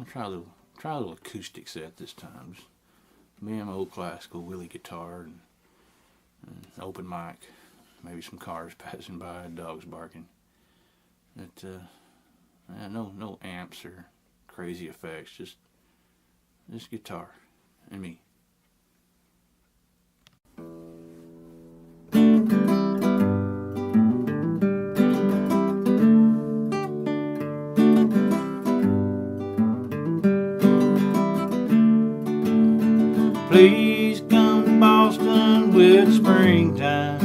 I'll try a little acoustic set this time. Just me and my old classical Willie guitar and open mic. Maybe some cars passing by, dogs barking. No amps or crazy effects. Just guitar and me. Please come to Boston with springtime.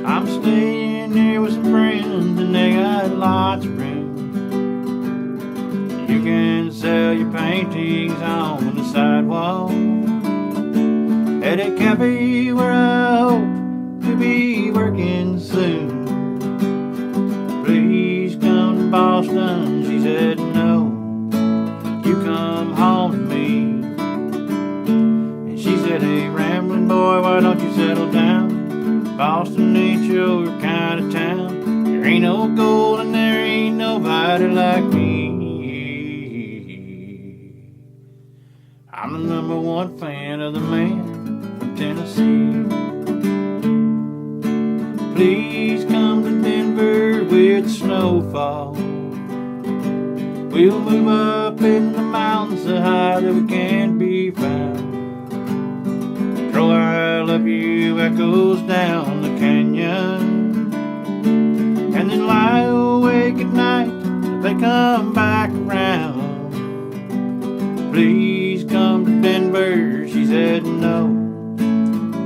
I'm staying here with some friends and they got lots of room. You can sell your paintings on the sidewalk at a cafe where I hope to be working soon. Please come to Boston, she said no. You come home to me. She said, hey, rambling boy, why don't you settle down? Boston ain't your kind of town. There ain't no gold and there ain't nobody like me. I'm the #1 fan of the man from Tennessee. Please come to Denver with snowfall. We'll move up in the mountains so high that we can't be found. I love you echoes down the canyon, and then lie awake at night if they come back around. Please come to Denver, she said no.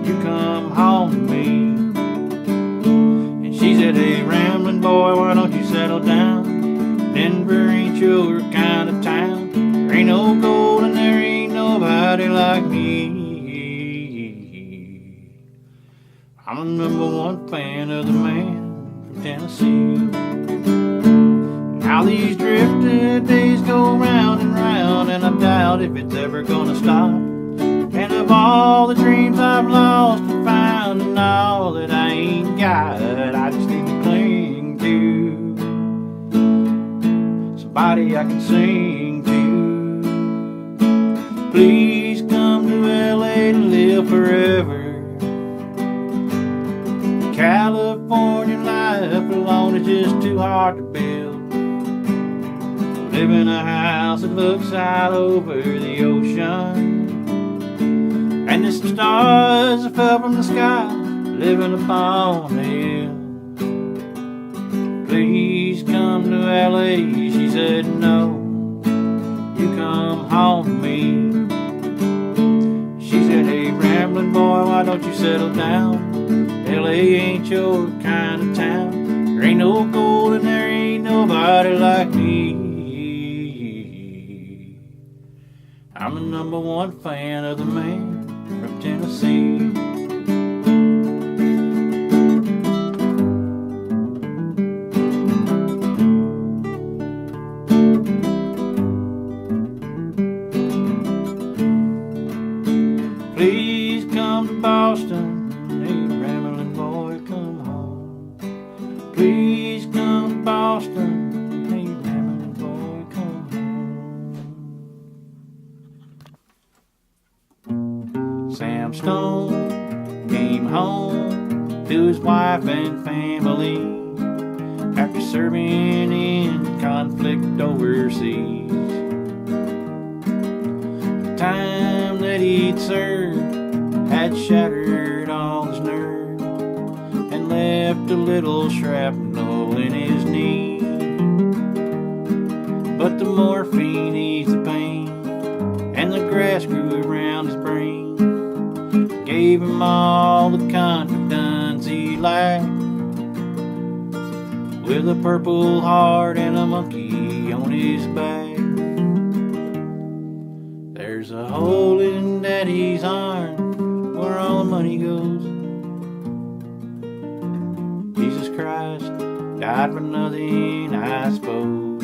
You come home to me. And she said, hey, rambling boy, why don't you settle down? Denver ain't your kind of town. There ain't no gold and there ain't nobody like me. I'm the #1 fan of the man from Tennessee. Now these drifted days go round and round, and I doubt if it's ever gonna stop. And of all the dreams I've lost and found, and all that I ain't got, I just need to cling to somebody I can sing to. Please come to LA to live forever. California life alone is just too hard to build. Live in a house that looks out over the ocean, and there's some stars that fell from the sky living upon a hill. Please come to LA, she said no. You come home to me. She said, hey, rambling boy, why don't you settle down? LA ain't your kind of town. There ain't no gold and there ain't nobody like me. I'm the #1 fan of the man from Tennessee. Please come to Boston. Please come to Boston, hey, rambling boy, come home. Sam Stone came home to his wife and family after serving in conflict overseas. The time that he'd served had shattered all his nerves and left a little shrapnel in his knee. But the morphine eased the pain, and the grass grew around his brain. Gave him all the confidence he lacked, with a purple heart and a monkey on his back. There's a hole in Daddy's arm where all the money goes. Jesus Christ died for nothing, I suppose.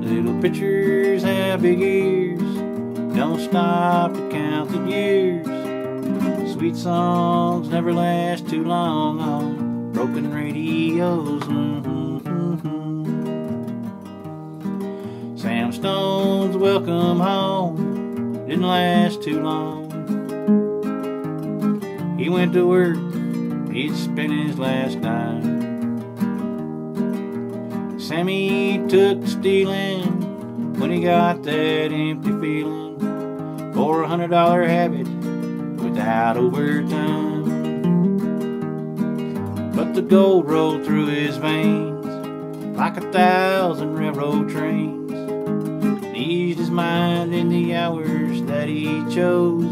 Little pictures have big ears, don't stop to count the years. Sweet songs never last too long on broken radios. welcome home didn't last too long. He went to work, he'd spent his last dime. Sammy took to stealing when he got that empty feeling for $100 habit without overtime. But the gold rolled through his veins like 1,000 railroad trains, and eased his mind in the hours that he chose,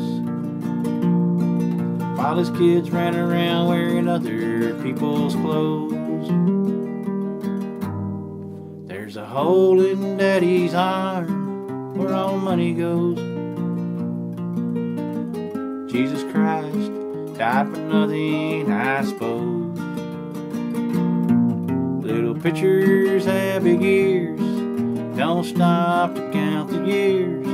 while his kids ran around wearing other people's clothes. There's a hole in Daddy's heart where all money goes. Jesus Christ died for nothing, I suppose. Little pictures have big ears, don't stop to count the years.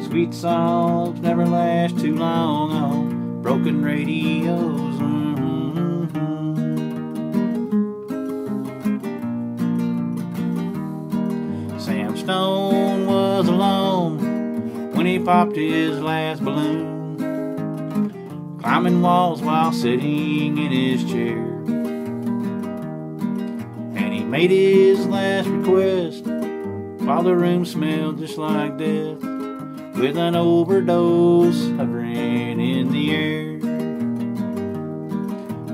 Sweet songs never last too long on broken radios. Sam Stone was alone when he popped his last balloon, climbing walls while sitting in his chair. And he made his last request while the room smelled just like death, with an overdose hovering in the air.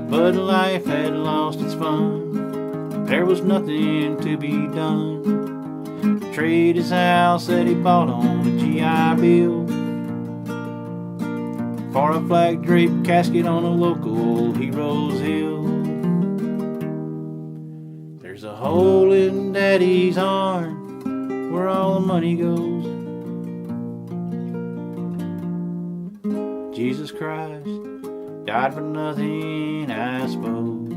But life had lost its fun, there was nothing to be done. Trade his house that he bought on a GI Bill for a flag draped casket on a local hero's hill. There's a hole in Daddy's heart where all the money goes. Jesus Christ died for nothing, I suppose.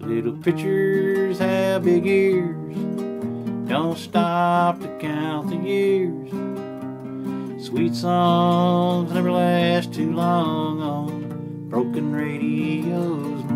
Little pictures have big ears, don't stop to count the years. Sweet songs never last too long on broken radios.